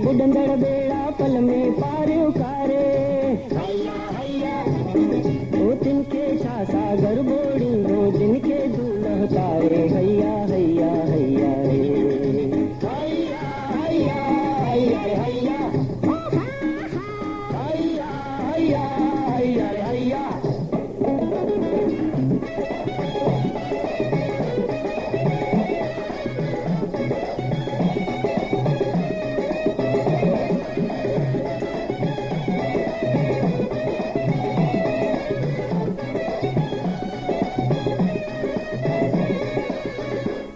बुडंदड़ बेड़ा पल में पार उकारे हैया हैया ओ तिनके छा सागर बोड़ी दो जिनके दूल्ह तारे हैया हैया हैया रे हैया हैया हैया हैया हैया हैया हैया हैया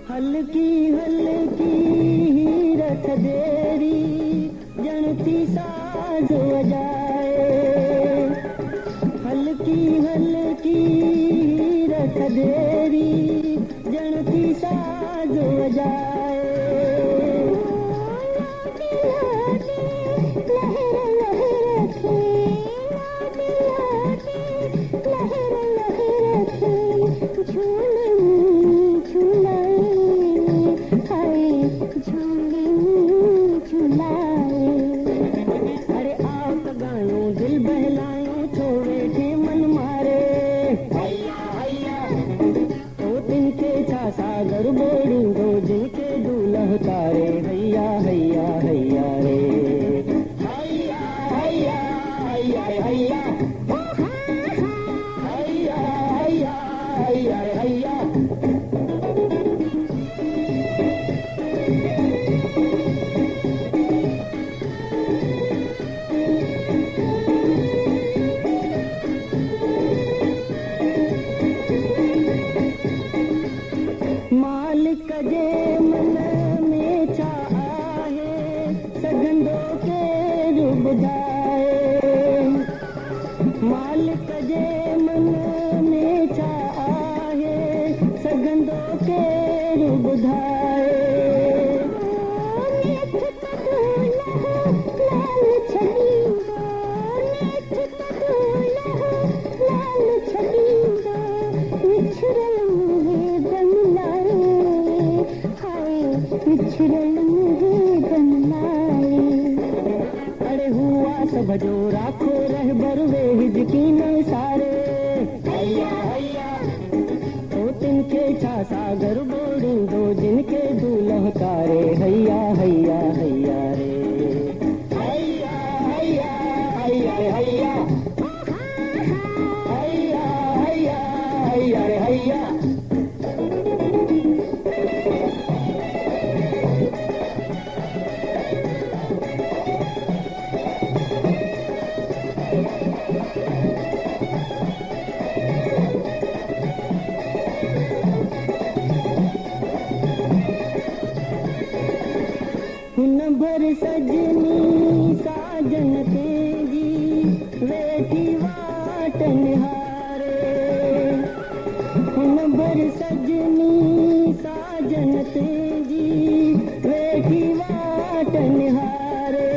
हल्की हल्की रथ देरी जनती साज बजाए हल्की हल्की रथ देरी जनती साज बजाए अरे आओ त गायो दिल बहलायो छोड़े थे मन मारे हैया हैया ओ तिनके छा सागर बोड़ी दो जिनके दूल्ह तारे हैया हैया हैया रे हैया हैया हैया हैया हैया हैया हैया हैया मालिक जे मन में छा आहे सघंदो केरु ॿुधाए मालिक जे मन में छा आहे सघंदो केरु ॿुधाए अरे हुआ सब जो राखो रहबर वे हिजकी न सारे हैया हैया ओ तिनके छा सागर बोड़ी दो जिनके दूल्ह तारे हैया हैया हैया रे हैया हैया हैया हैया हैया हैया हैया रे हैया हुन भर सजनी साजन तेजी वेठी वाट निहारे हुन भर सजनी साजन तेजी वेठी वाट निहारे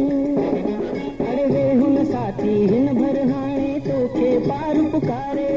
अरे वे हुन साथी हिन भर हाणे तोखे पार पुकारे